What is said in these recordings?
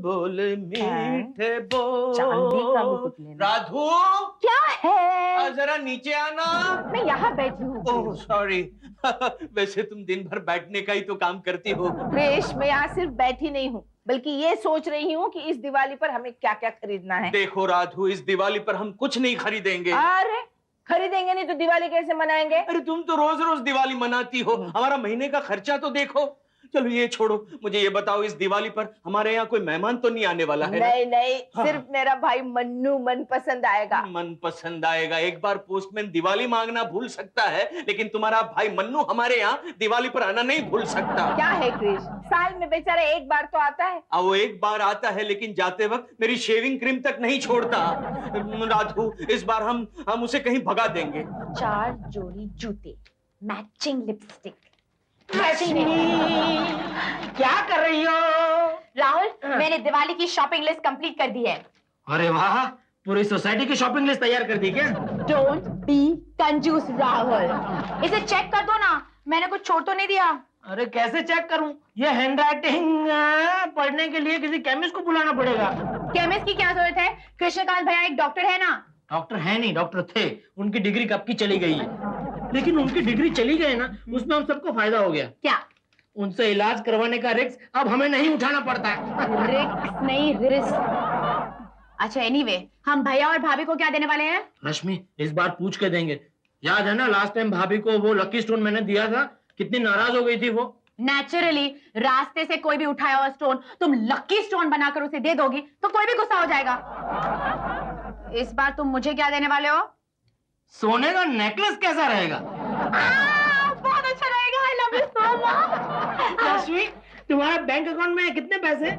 बोल मीठे बोल। चांदी का मुकुट लेना। राधू क्या है? जरा नीचे आना। मैं यहाँ बैठी हूँ। Oh sorry. वैसे तुम दिन भर बैठने का ही तो काम करती हो। क्रिश, मैं यहाँ सिर्फ बैठी नहीं हूँ, बल्कि ये सोच रही हूँ कि इस दिवाली पर हमें क्या क्या खरीदना है। देखो राधू, इस दिवाली पर हम कुछ नहीं खरीदेंगे। अरे खरीदेंगे नहीं तो दिवाली कैसे मनाएंगे? अरे तुम तो रोज रोज दिवाली मनाती हो, हमारा महीने का खर्चा तो देखो। चलो ये छोड़ो, मुझे ये बताओ इस दिवाली पर हमारे यहाँ कोई मेहमान तो नहीं आने वाला है? नहीं नहीं, हाँ। सिर्फ मेरा भाई मन्नू मन पसंद आएगा। मन पसंद आएगा? एक बार पोस्टमैन दिवाली मांगना भूल सकता है, लेकिन तुम्हारा भाई मन्नू हमारे यहाँ दिवाली पर आना नहीं भूल सकता। क्या है क्रिश, साल में बेचारा एक बार तो आता है। वो एक बार आता है, लेकिन जाते वक्त मेरी शेविंग क्रीम तक नहीं छोड़ता। राधू, इस बार हम उसे कहीं भगा देंगे। 4 जोड़ी जूते, मैचिंग लिपस्टिक। क्या कर रही हो? राहुल, मैंने दिवाली की शॉपिंग लिस्ट कंप्लीट कर दी है। अरे वाह, पूरी सोसाइटी की शॉपिंग लिस्ट तैयार कर दी क्या? डोंट बी कंजूस राहुल, इसे चेक कर दो ना, मैंने कुछ छोड़ तो नहीं दिया। अरे कैसे चेक करूं? ये हैंडराइटिंग पढ़ने के लिए किसी केमिस्ट को बुलाना पड़ेगा। केमिस्ट की क्या जरूरत है? कृष्णकांत भैया एक डॉक्टर है ना। डॉक्टर है नहीं, डॉक्टर थे। उनकी डिग्री कब की चली गई है, लेकिन उनकी डिग्री चली गई ना, उसमें हम सबको फायदा हो गया। क्या? उनसे इलाज करवाने का रिस्क अब हमें नहीं उठाना पड़ता है। रिस्क नहीं, रिस्क। अच्छा एनीवे, हम भैया और भाभी को क्या देने वाले हैं? रश्मि, इस बार पूछ के देंगे। याद है ना लास्ट टाइम भाभी को वो लकी स्टोन मैंने दिया था, कितनी नाराज हो गई थी वो। नेचुरली, रास्ते से कोई भी उठाया हुआ स्टोन तुम लकी स्टोन बनाकर उसे दे दोगी तो कोई भी गुस्सा हो जाएगा। इस बार तुम मुझे क्या देने वाले हो? सोने का नेकलेस कैसा रहेगा? बहुत अच्छा रहेगा। I love you so much. Rashmi, तुम्हारे बैंक अकाउंट में कितने पैसे?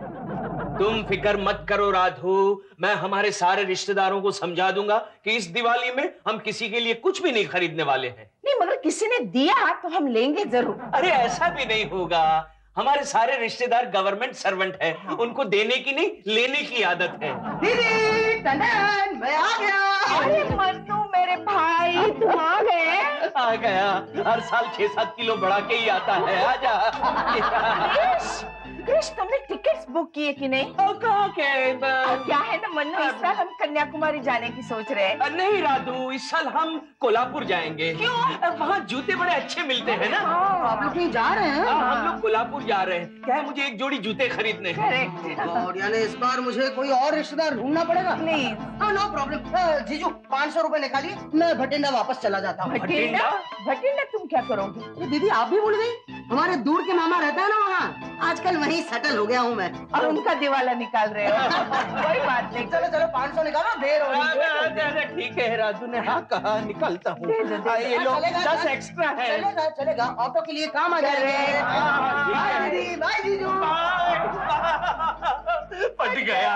तुम फिक्र मत करो राधू, मैं हमारे सारे रिश्तेदारों को समझा दूंगा कि इस दिवाली में हम किसी के लिए कुछ भी नहीं खरीदने वाले हैं। नहीं, मगर किसी ने दिया तो हम लेंगे जरूर। अरे ऐसा भी नहीं होगा, हमारे सारे रिश्तेदार गवर्नमेंट सर्वेंट हैं, उनको देने की नहीं लेने की आदत है। दीदी टंडन, मैं आ गया। अरे मन्नू मेरे भाई, तुम आ गए? आ गया, हर साल 6-7 किलो बढ़ा के ही आता है। आजा। कृष्ण, तुमने टिकट्स बुक किए कि नहीं? कहाँ के? क्या है ना मन्नू, इस साल हम कन्याकुमारी जाने की सोच रहे हैं। नहीं राधू, इस साल हम कोल्हापुर जाएंगे। क्यों? वहाँ जूते बड़े अच्छे मिलते हैं ना। आप लोग कहीं जा रहे हैं? हम लोग कोल्हापुर जा रहे हैं। क्या है, मुझे एक जोड़ी जूते खरीदने हैं। करेक्ट। और यानी इस बार मुझे कोई और रिश्तेदार ढूंढना पड़ेगा। प्लीज। हाँ, नो प्रॉब्लम। जीजू 500 रुपए निकालिए, मैं भटिंडा वापस चला जाता हूँ। भटिंडा? भटिंडा तुम क्या करोगी? अरे दीदी, आप भी भूल गई, हमारे दूर के मामा रहता है ना वहाँ, आजकल वहीं सेटल हो गया हूँ मैं। और उनका दिवाला निकाल रहे हो? कोई बात नहीं। चलो चलो 500 निकालो, देर हो रही है। ठीक है, राधू ने हाँ कहा, निकलता हूँ। ये लो, चलेगा, 10 एक्स्ट्रा है। चलेगा चलेगा, ऑटो के लिए काम आ जाएगा। बाय दीदी, बाय जीजू। पट गया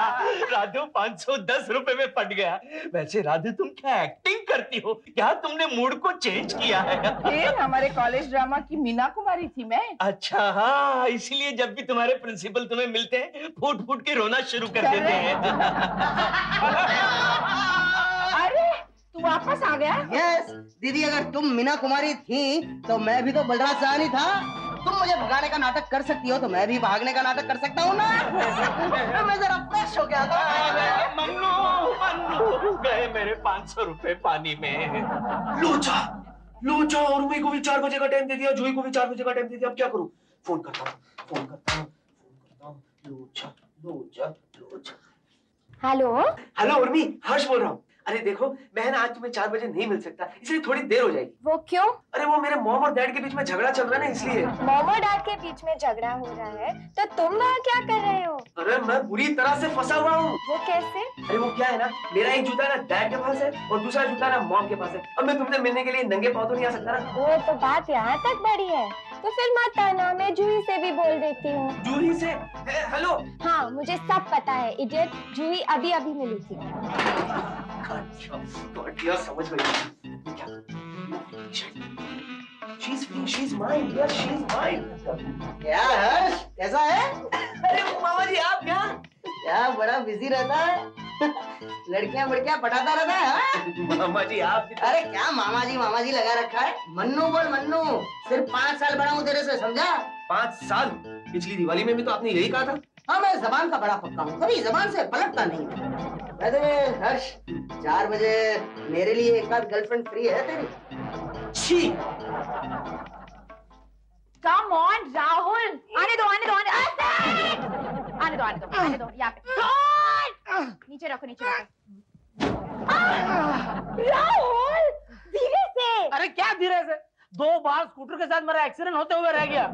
राधू, 510 रुपए में पट गया। वैसे राधू, तुम क्या एक्टिंग करती हो? क्या तुमने मूड को चेंज किया है? फिर हमारे कॉलेज ड्रामा की मीना कुमारी थी मैं। अच्छा हाँ, इसीलिए जब भी तुम्हारे प्रिंसिपल तुम्हें मिलते हैं फूट फूट के रोना शुरू कर देते हैं। अरे तू वापस आ गया? यस दीदी, अगर तुम मीना कुमारी थी तो मैं भी तो बलराज साहनी था। तुम मुझे भगाने का नाटक कर सकती हो तो मैं भी भागने का नाटक कर सकता हूँ ना। मैं जरा फ्रेश हो गया था। मन्नू गए मेरे 500 रुपए पानी में। लोचा, लोचा, और मेरे को भी 4 बजे का टाइम दे दिया, जूही को भी 4 बजे का टाइम दे दिया। अब क्या करूं? फोन करता हूँ। लोचा, लोचा, लोचा। हेलो हेलो उर्मी, हर्ष बोल रहा हूँ। अरे देखो, मैं ना आज तुम्हें 4 बजे नहीं मिल सकता, इसलिए थोड़ी देर हो जाएगी। वो क्यों? अरे वो मेरे मॉम और डैड के बीच में झगड़ा चल रहा है ना, इसलिए। मॉम और डैड के बीच में झगड़ा हो रहा है तो तुम वहाँ क्या कर रहे हो? अरे मैं बुरी तरह से फंसा हुआ हूँ। वो कैसे? अरे वो क्या है ना, मेरा एक जूता ना डैड के पास है और दूसरा जूता ना मॉम के पास है। अब मैं तुमसे मिलने के लिए नंगे पाँव तो नहीं आ सकता ना। वो तो बात यहाँ तक बढ़ी है, तो फिर मत आना, मैं जूही से भी बोल देती हूँ। जूही से? हेलो। हाँ मुझे सब पता है इडियट, जूही अभी अभी मिली थी। समझ गई। She's mine, yes, she's mine. क्या हर्ष, कैसा है? अरे मामा जी, आप यहाँ? क्या बड़ा बिजी रहता है? लड़कियां पटाता रहता है हाँ? मामा जी आप? अरे क्या मामा जी लगा रखा है? मन्नू बोल मन्नू, सिर्फ 5 साल बड़ा हूँ तेरे से, समझा? 5 साल? पिछली दिवाली में भी तो आपने यही कहा था। हाँ, मैं जबान का बड़ा पक्का हूँ, कभी जबान से पलटता नहीं हूँ। वैसे हर्ष, 4 बजे मेरे लिए एक आध गर्लफ्रेंड फ्री है तेरी? छी, कम ऑन राहुल, आने दो आने दो आने आने दो आने दो आने दो यहाँ पे। नीचे रखो नीचे रखो। राहुल धीरे से। अरे क्या धीरे से, 2 बार स्कूटर के साथ मेरा एक्सीडेंट होते हुए रह गया।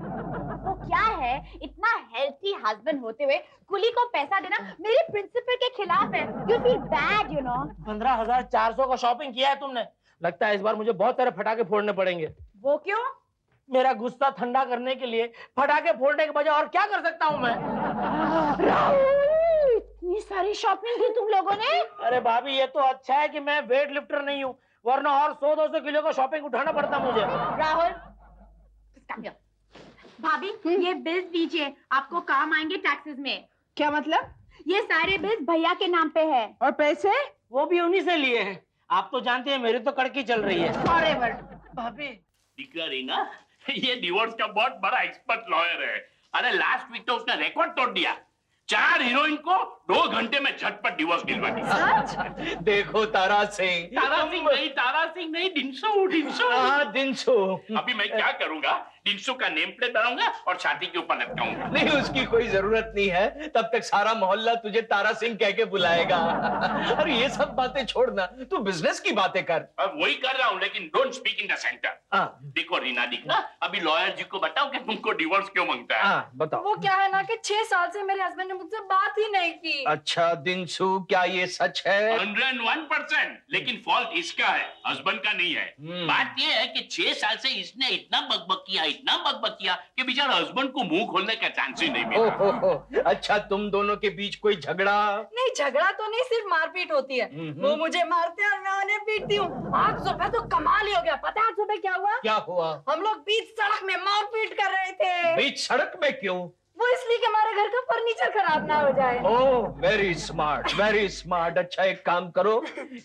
वो क्या है, इतना हेल्थी हस्बैंड होते हुए कुली को पैसा देना मेरे प्रिंसिपल के खिलाफ है। You feel bad you know. 15,400 का शॉपिंग किया है तुमने। लगता है इस बार मुझे बहुत सारे फटाके फोड़ने पड़ेंगे। वो क्यों? मेरा गुस्सा ठंडा करने के लिए फटाके फोड़ने के बजाय और क्या कर सकता हूँ मैं? राहुल, इतनी सारी शॉपिंग की तुम लोगों ने? अरे भाभी, ये तो अच्छा है कि मैं वेट लिफ्टर नहीं हूँ, वरना और 100-200 किलो का शॉपिंग उठाना पड़ता मुझे। राहुल, भाभी ये बिल्स दीजिए, आपको काम आएंगे टैक्सेस में। क्या मतलब? ये सारे बिल्स भैया के नाम पे है। और पैसे? वो भी उन्हीं से लिए हैं। आप तो जानते हैं मेरी तो कड़की चल रही है। फॉरएवर। भाभी, दिख रही ना, ये डिवोर्स का बहुत बड़ा एक्सपर्ट लॉयर है। अरे लास्ट वीक तो उसने रिकॉर्ड तोड़ दिया। 4 हीरोइन को 2 घंटे में झटपट डिवोर्स दिलवा दिया। देखो तारा सिंह। तारा सिंह नहीं, डिंसो। हाँ दिनसो। अभी मैं क्या करूंगा, डिंसो का नेम प्लेट बनाऊंगा और छाती के ऊपर लटकाऊंगा। नहीं, उसकी कोई जरूरत नहीं है, तब तक सारा मोहल्ला तुझे तारा सिंह कह के बुलाएगा। अरे ये सब बातें छोड़ना, तू बिजनेस की बातें कर। अब वही कर रहा हूँ, लेकिन don't speak in the centre. देखो रीना दिखा, अभी लॉयर जी को बताओ कि तुमको डिवोर्स क्यों मांगता है। हाँ बताओ। वो क्या है ना कि 6 साल से मेरे हस्बैंड ने मुझसे बात ही नहीं की। अच्छा दिनसू, क्या ये सच है? 101%। लेकिन फॉल्ट इसका है, हस्बैंड का नहीं है। बात ये है कि 6 साल से इसने इतना बकबक किया कि बेचारा हस्बैंड को मुंह खोलने का चांस ही नहीं मिला। अच्छा, तुम दोनों के बीच कोई झगड़ा? नहीं, झगड़ा तो नहीं, सिर्फ मारपीट होती है। वो मुझे मारते हैं और मैं उन्हें पीटती हूँ। आज सुबह तो कमाल ही हो गया। पता है आज सुबह क्या हुआ? क्या हुआ? हम लोग बीच सड़क में मारपीट कर रहे थे। बीच सड़क में क्यों? वो इसलिए कि हमारे घर का फर्नीचर खराब ना हो जाए। Oh very smart, very smart. अच्छा एक काम करो,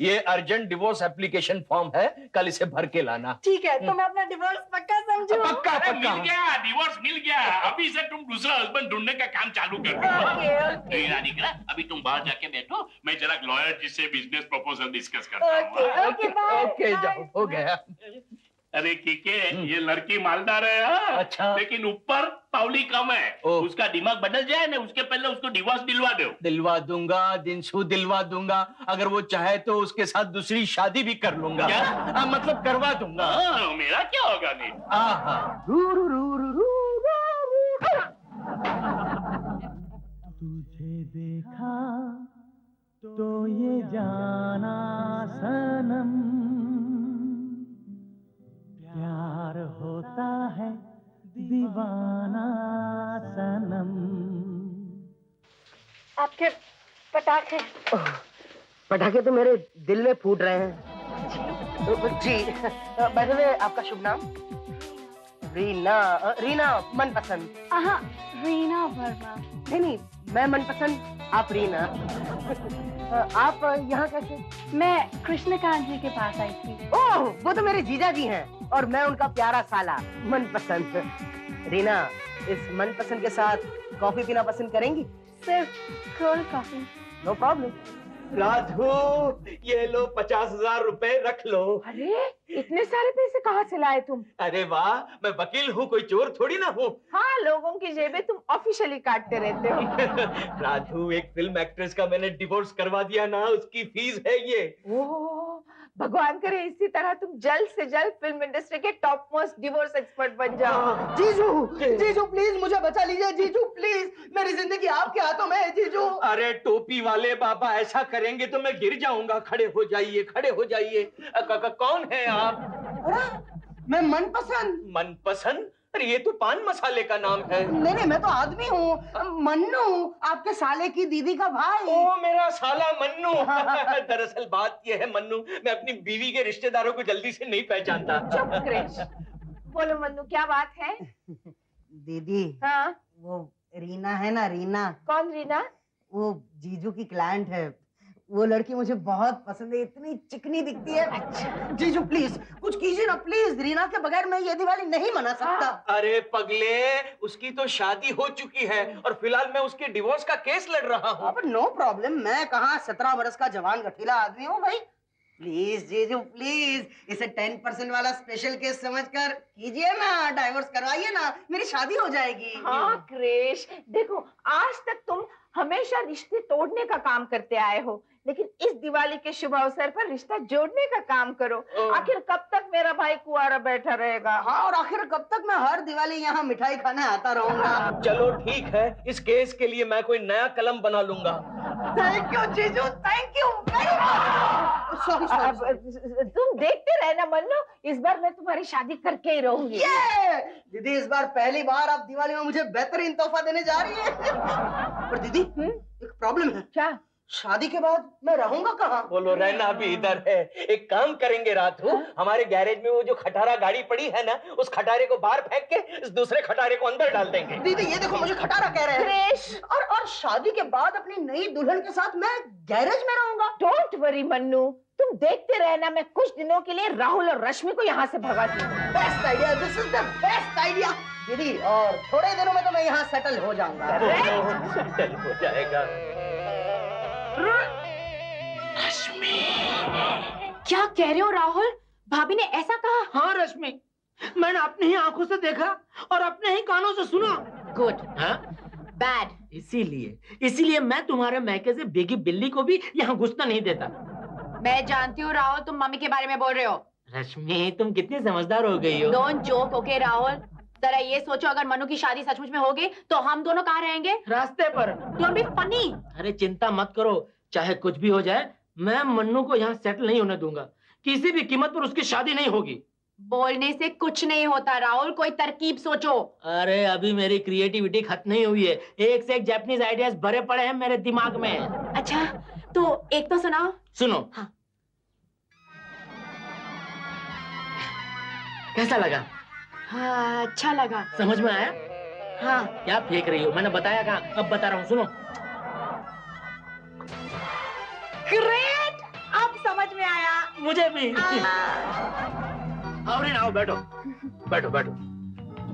ये अर्जेंट डिवोर्स एप्लीकेशन फॉर्म है, कल इसे भर के लाना। ठीक है, तो मैं अपना डिवोर्स पक्का समझूं? पक्का अरे पक्का। मिल गया, डिवोर्स मिल गया। अभी से तुम दूसरा हस्बैंड ढूंढने का काम चालू कर दो। ओके। रीना, अभी तुम बाहर जाके बैठो, मैं जरा लॉयर जी से बिजनेस प्रपोजल डिस्कस करता हूँ। Okay bye. ओके जाओ, हो गया। अरे किके, ये लड़की मालदार है। हाँ? अच्छा। लेकिन ऊपर पावली कम है। ओह। उसका दिमाग बदल जाए ना, उसके पहले उसको डिवोर्स दिलवा दो। दिलवा दूंगा दिनसू, दिलवा दूंगा। अगर वो चाहे तो उसके साथ दूसरी शादी भी कर लूंगा। क्या? मतलब करवा दूंगा। हाँ, मेरा क्या होगा नहीं। हाँ। तुझे देखा तो ये जाना सनम, प्यार होता है दीवाना सनम। आपके पटाखे। पटाखे तो मेरे दिल में फूट रहे हैं। जी, बाय द वे आपका शुभ नाम? रीना। रीना मनपसंद। हाँ, रीना वर्मा। नहीं, मैं मनपसंद, आप रीना। आप यहाँ कैसे? मैं कृष्णकांत जी के पास आई थी। ओह, वो तो मेरे जीजा जी हैं और मैं उनका प्यारा साला मनपसंद। रीना, इस मनपसंद के साथ कॉफी पीना पसंद करेंगी? सिर्फ cold coffee. No problem. Radhu, ये लो 50,000 रुपए रख लो। अरे इतने सारे पैसे कहाँ से लाए तुम? अरे वाह, मैं वकील हूँ, कोई चोर थोड़ी ना हूँ। हाँ, लोगों की जेबें तुम ऑफिशियली काटते रहते हो। राधू, एक फिल्म एक्ट्रेस का मैंने डिवोर्स करवा दिया ना, उसकी फीस है ये। ओह, भगवान करे इसी तरह तुम जल्द से जल्द फिल्म इंडस्ट्री के टॉप मोस्ट डिवोर्स एक्सपर्ट बन जाओ। जीजू, जीजू प्लीज मुझे बचा लीजिए। जीजू प्लीज, मेरी जिंदगी आपके हाथों में है जीजू। अरे टोपी वाले बाबा, ऐसा करेंगे तो मैं गिर जाऊंगा। खड़े हो जाइए, खड़े हो जाइए। कौन है आप? मैं मनपसंद। मनपसंद? अरे ये तो पान मसाले का नाम है। नहीं, मैं तो आदमी हूँ, मन्नू, आपके साले की दीदी का भाई। ओ मेरा साला मन्नू। दरअसल बात ये है मन्नू, मैं अपनी बीवी के रिश्तेदारों को जल्दी से नहीं पहचानता। चुप क्रिश। बोलो मन्नू, क्या बात है? दीदी, हाँ, वो रीना है ना, रीना। कौन रीना? वो जीजू की क्लाइंट है, वो लड़की मुझे बहुत पसंद है, इतनी चिकनी दिखती है। अच्छा जीजू प्लीज कुछ कीजिए ना प्लीज, रीना के बगैर मैं ये दिवाली नहीं मना सकता। अरे पगले, उसकी तो शादी हो चुकी है और फिलहाल मैं उसके डिवोर्स का केस लड़ रहा हूँ। अब नो प्रॉब्लम, मैं कहाँ 17 बरस का जवान गठीला आदमी हूँ भाई। प्लीज जीजू प्लीज, इसे 10% वाला स्पेशल केस समझकर कीजिए ना, डाइवोर्स करवाइए ना, मेरी शादी हो जाएगी। हाँ क्रिश, देखो आज तक तुम हमेशा रिश्ते तोड़ने का काम करते आए हो, लेकिन इस दिवाली के शुभ अवसर पर रिश्ता जोड़ने का काम करो। आखिर कब तक मेरा भाई कुंवारा बैठा रहेगा? हाँ, और आखिर कब तक मैं हर दिवाली यहाँ मिठाई खाने आता रहूंगा? चलो ठीक है, इस केस के लिए मैं कोई नया कलम बना लूंगा। थैंक यू जीजू, thank you very much. Sorry तुम देखते रहना मन्नू, इस बार मैं तुम्हारी शादी करके ही रहूंगी। दीदी इस बार पहली बार आप दिवाली में मुझे बेहतरीन तोहफा देने जा रही है। पर दीदी एक प्रॉब्लम है। क्या? शादी के बाद मैं रहूंगा कहाँ? बोलो, रहना भी इधर है। एक काम करेंगे राधू, हमारे गैरेज में वो जो खटारा गाड़ी पड़ी है ना, उस खटारे को बाहर फेंक के इस दूसरे खटारे को अंदर डाल देंगे। दीदी ये देखो मुझे खटारा कह रहे हैं। और शादी के बाद अपनी नई दुल्हन के साथ मैं गैरेज में रहूंगा। डोंट वरी मन्नू, तुम देखते रहना, मैं कुछ दिनों के लिए राहुल और रश्मि को यहाँ से भगाती हूँ। Best idea, this is the best idea दीदी, और थोड़े दिनों में तो मैं यहाँ सेटल हो जाऊंगा। सेटल हो जाएगा। क्या कह रहे हो राहुल? भाभी ने ऐसा कहा? हाँ रश्मि, मैंने अपनी ही आंखों से देखा और अपने ही कानों से सुना। गुड। हाँ? बैड। इसीलिए मैं तुम्हारे मैके से बेगी बिल्ली को भी यहाँ घुसना नहीं देता। मैं जानती हूँ राहुल, तुम मम्मी के बारे में बोल रहे हो। रश्मि तुम कितनी समझदार हो गई हो। Don't joke okay Rahul. जरा ये सोचो, अगर मनु की शादी सचमुच में होगी तो हम दोनों कहाँ रहेंगे? रास्ते पर। Don't be funny. अरे चिंता मत करो, चाहे कुछ भी हो जाए, मैं मन्नू को यहाँ सेटल नहीं होने दूंगा। किसी भी कीमत पर उसकी शादी नहीं होगी। बोलने से कुछ नहीं होता राहुल, कोई तरकीब सोचो। अरे अभी मेरी क्रिएटिविटी खत्म नहीं हुई है, एक से एक जापानीज आइडियाज भरे पड़े हैं मेरे दिमाग में। अच्छा तो एक तो सुनाओ। सुनो। हाँ। कैसा लगा? हाँ अच्छा लगा। समझ में आया? हाँ। क्या फेंक रही हो? मैंने बताया कहाँ, अब बता रहा हूँ, सुनो। ग्रेट, अब समझ में आया मुझे भी। आओ रीना, आओ, बैठो बैठो बैठो।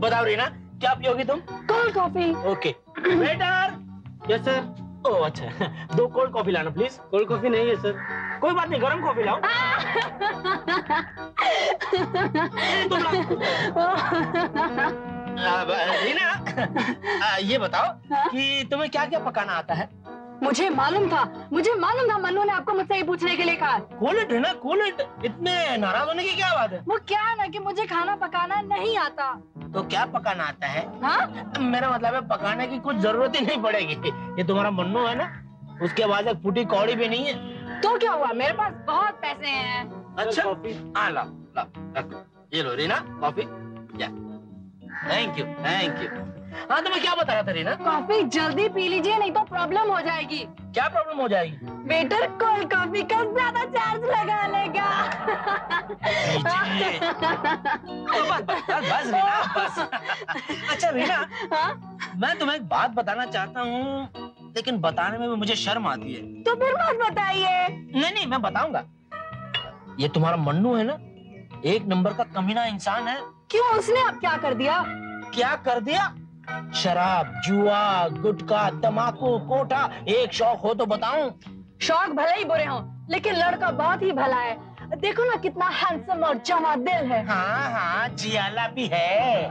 बताओ रीना, क्या पियोगी तुम? Cold coffee. Okay waiter. Yes sir. Oh अच्छा, 2 कोल्ड कॉफी लाना प्लीज। कोल्ड कॉफी नहीं है सर। कोई बात नहीं, गरम कॉफी लाओ। तुम रीना, ये बताओ कि तुम्हें क्या क्या पकाना आता है? मुझे मालूम था मन्नू ने आपको मुझसे ये पूछने के लिए कहा। कूलेंट है ना, कूलेंट। इतने नाराज होने की क्या बात है? वो क्या है ना कि मुझे खाना पकाना नहीं आता। तो क्या पकाना आता है? हाँ? मेरा मतलब है पकाने की कुछ जरूरत ही नहीं पड़ेगी। ये तुम्हारा मन्नू है ना, उसके बाद एक फूटी कौड़ी भी नहीं है। तो क्या हुआ, मेरे पास बहुत पैसे हैं। अच्छा हाँ, ला ला रखो। ये लो Reena coffee. Thank you thank you. हाँ तो मैं क्या बता रहा था रीना? कॉफी जल्दी पी लीजिए, नहीं तो प्रॉब्लम हो जाएगी। क्या प्रॉब्लम हो जाएगी? वेटर कोल्ड कॉफी का ज्यादा चार्ज लगा लेगा। बस रीना बस। अच्छा रीना, मैं तुम्हें एक बात बताना चाहता हूँ, लेकिन बताने में भी मुझे शर्म आती है। तो फिर बात बताइए। नहीं मैं बताऊंगा। ये तुम्हारा मन्नू है ना, एक नंबर का कमीना इंसान है। क्यों, उसने अब क्या कर दिया? क्या कर दिया? शराब, जुआ, गुटखा, तमाकू, कोठा, एक शौक हो तो बताऊं? शौक भले ही बुरे हों, लेकिन लड़का बहुत ही भला है। देखो ना कितना हैंडसम और जमा दिल है। हाँ जियाला भी है।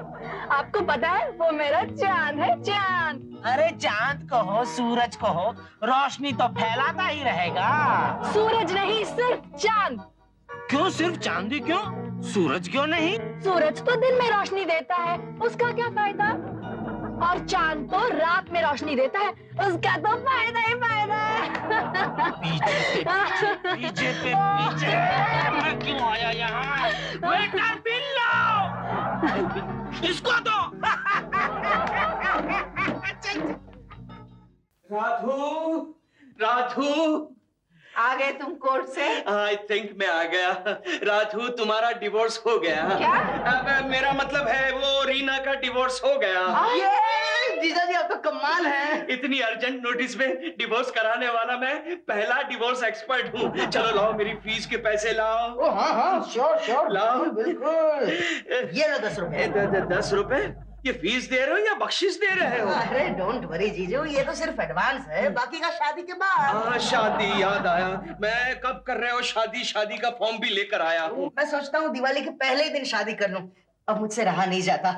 आपको पता है वो मेरा चांद है, चांद। अरे चांद कहो सूरज कहो, रोशनी तो फैलाता ही रहेगा। सूरज नहीं, सिर्फ चांद। क्यों सिर्फ चांदी, क्यों सूरज क्यों नहीं? सूरज तो दिन में रोशनी देता है, उसका क्या फायदा? और चांद तो रात में रोशनी देता है, उसका तो फायदा ही फायदा है। पीछे मैं क्यों आया यहाँ? वेटर बिल लो, इसको दो। राधू, राधू, आ गए तुम कोर्ट से? आई थिंक मैं आ गया। राधू, तुम्हारा डिवोर्स हो गया। क्या? अब मेरा मतलब है वो रीना का डिवोर्स हो गया। ये जीजा जी आप तो कमाल है। इतनी अर्जेंट नोटिस में डिवोर्स कराने वाला मैं पहला डिवोर्स एक्सपर्ट हूँ। चलो लाओ, मेरी फीस के पैसे लाओ। ओ हाँ हाँ श्योर श्योर लाओ। बिल्कुल। ये लो 10 रुपए। 10 रुपए? ये फीस दे रहे हो या बख्शिश दे रहे हो? अरे डोंट वरी जीजू, ये तो सिर्फ एडवांस है, बाकी का शादी के बाद। हाँ, शादी याद आया। मैं कब कर रहे हो शादी? शादी का फॉर्म भी लेकर आया हूँ। मैं सोचता हूँ दिवाली के पहले ही दिन शादी कर लूं। अब मुझसे रहा नहीं जाता,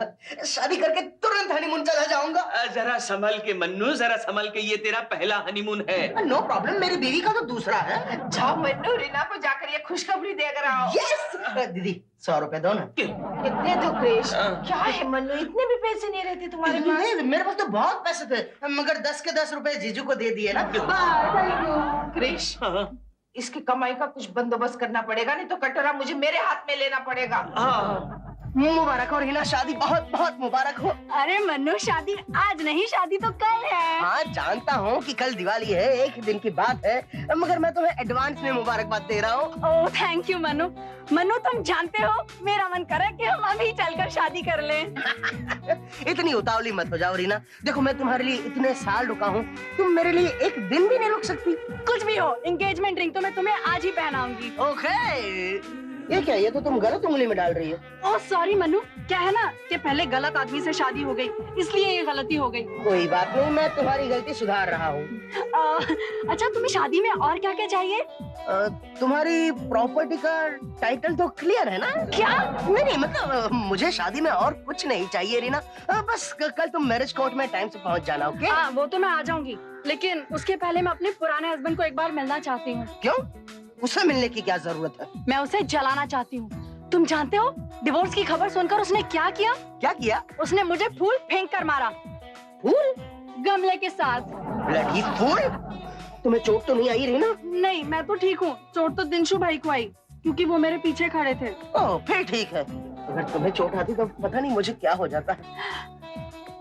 शादी करके तुरंत हनीमून चला जाऊंगा। जरा संभल के मन्नू, जरा संभल के। ये तेरा पहला हनीमून है। नो प्रॉब्लम, मेरी बीवी का तो दूसरा है। जाओ मन्नू, रीना को जाकर ये खुशखबरी देकर आओ। यस दीदी 100 रुपए दो ना। कितने दो क्रिश? क्या है मन्नू, इतने भी पैसे नहीं रहते तुम्हारे पास? नहीं, मेरे पास तो बहुत पैसे थे, मगर 10 के 10 रुपए जीजू को दे दिए ना। क्रिश, इसकी कमाई का कुछ बंदोबस्त करना पड़ेगा, नहीं तो कटोरा मुझे मेरे हाथ में लेना पड़ेगा। मुबारक हो रीना, शादी बहुत बहुत मुबारक हो। अरे मन्नू, शादी आज नहीं, शादी तो कल है। हाँ जानता हूँ कि कल दिवाली है, एक ही दिन की बात है, मगर मैं तुम्हें एडवांस में मुबारकबाद दे रहा हूँ। Oh thank you Mannu. Mannu तुम जानते हो, मेरा मन कर रहा है कि हम अभी चलकर शादी कर लें। इतनी उतावली मत हो जाओ रीना, देखो मैं तुम्हारे लिए इतने साल रुका हूँ, तुम मेरे लिए एक दिन भी नहीं रुक सकती। कुछ भी हो, एंगेजमेंट रिंग तो मैं तुम्हें आज ही पहनाऊंगी। ओके, ये क्या, ये तो तुम गलत उंगली में डाल रही हो। ओह सॉरी मन्नू, क्या है ना कि पहले गलत आदमी से शादी हो गई, इसलिए ये गलती हो गई। कोई बात नहीं, मैं तुम्हारी गलती सुधार रहा हूँ। अच्छा तुम्हें शादी में और क्या क्या चाहिए? तुम्हारी प्रॉपर्टी का टाइटल तो क्लियर है ना? क्या? नहीं मतलब मुझे शादी में और कुछ नहीं चाहिए रीना, बस कल तुम मैरिज कोर्ट में टाइम से पहुँच जाना। ओके? हाँ वो तो मैं आ जाऊंगी, लेकिन उसके पहले मैं अपने पुराने हस्बैंड को एक बार मिलना चाहती हूँ। क्यों? उससे मिलने की क्या जरूरत है? मैं उसे जलाना चाहती हूँ। तुम जानते हो डिवोर्स की खबर सुनकर उसने क्या किया? क्या किया? उसने मुझे फूल फेंक कर मारा। फूल? गमले के साथ। ब्लडी फूल! तुम्हें चोट तो नहीं आई रीना? नहीं मैं तो ठीक हूँ, चोट तो दिनशु भाई को आई क्योंकि वो मेरे पीछे खड़े थे। ओह फिर ठीक है, अगर तुम्हें चोट आती तो पता नहीं मुझे क्या हो जाता है।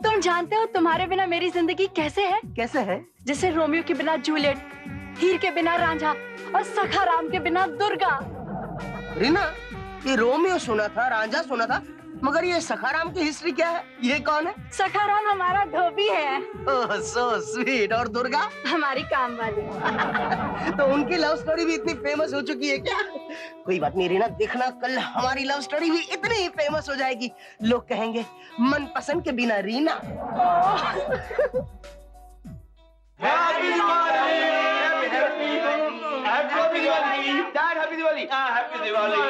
तुम जानते हो तुम्हारे बिना मेरी जिंदगी कैसे है? कैसे है? जैसे रोमियो के बिना जूलियट, हीर के बिना रांझा और सखा राम के बिना दुर्गा। रीना, ये रोमियो सुना था, रांझा सुना था, मगर ये सखाराम की हिस्ट्री क्या है? ये कौन है? सखा राम हमारा धोबी है। ओह सो स्वीट। और दुर्गा? हमारी काम वाली। तो उनकी लव स्टोरी भी इतनी फेमस हो चुकी है क्या? कोई बात नहीं रीना, देखना कल हमारी लव स्टोरी भी इतनी ही फेमस हो जाएगी, लोग कहेंगे मनपसंद के बिना Reena. Happy Diwali! Happy Diwali! Dad happy Diwali! Happy Diwali!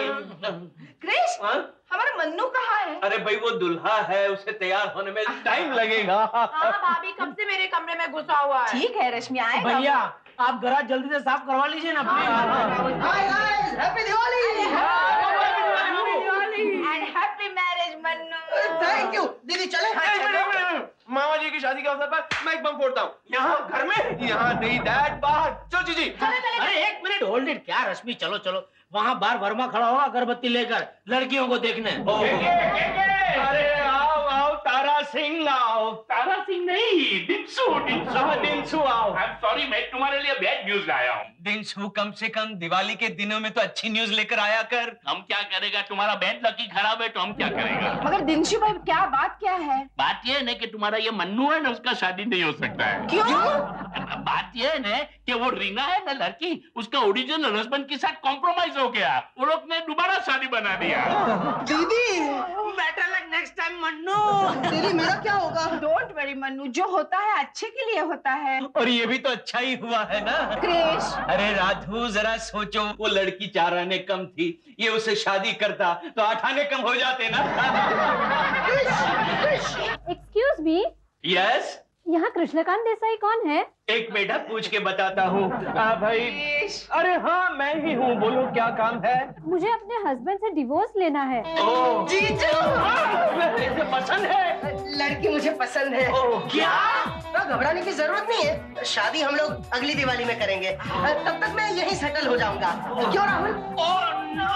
Krish, हाँ? हमारा मन्नू कहाँ है? अरे भाई वो दुल्हा है, उसे तैयार होने में टाइम लगेगा। हाँ भाभी कब से मेरे कमरे में घुसा हुआ है। ठीक है रश्मि, आएगा। भैया आप गराज जल्दी से साफ करवा लीजिए ना please. Hi guys, happy Diwali! And happy marriage Mannu. Thank you. दीदी चले? मामा जी की शादी के अवसर पर मैं एक बम फोड़ता हूँ। यहाँ घर में? यहाँ नहीं डैड, बाहर। चलो जी। अरे एक मिनट होल्ड इट, क्या रश्मि, चलो चलो, वहाँ बार वर्मा खड़ा होगा अगरबत्ती लेकर लड़कियों को देखने। अरे आओ आओ तारा सिंह आओ। तारा सिंह नहीं, डिंसू दिनसू आओ। आई एम सॉरी, मैं तुम्हारे लिए बैड न्यूज लाया हूँ। दिनसू कम से कम दिवाली के दिनों में तो अच्छी न्यूज लेकर आया कर। हम क्या करेगा, तुम्हारा बैड लकी खराब है तो हम क्या करेगा। मगर दिनशु भाई क्या बात क्या है? बात ये है ना कि तुम्हारा ये मन्नू है ना, उसका शादी नहीं हो सकता है। क्यों? बात ये है ना कि वो रीना है ना लड़की, उसका ओरिजिनल हस्बैंड के साथ कॉम्प्रोमाइज हो गया, वो लोग ने दोबारा शादी बना दिया। दीदी, better luck next time Mannu. दीदी मेरा क्या होगा? डोंट वरी मन्नू, जो होता है अच्छे के लिए होता है। और ये भी तो अच्छा ही हुआ है ना। क्रिश, अरे राधू जरा सोचो, वो लड़की 4 आने कम थी, ये उसे शादी करता तो 8 आने कम हो जाते ना। एक्सक्यूज मी, यस, यहाँ कृष्णकांत देसाई कौन है? एक बेटा पूछ के बताता हूँ। भाई, क्रिश, अरे हाँ मैं ही हूँ, बोलो क्या काम है? मुझे अपने हस्बैंड से डिवोर्स लेना है। ओह जीजू, इसे पसंद है। लड़की मुझे पसंद है। ओह क्या? तो घबराने की जरूरत नहीं है, शादी हम लोग अगली दिवाली में करेंगे, तब तक मैं यहीं सेटल हो जाऊंगा। क्यों राहुल? Oh no!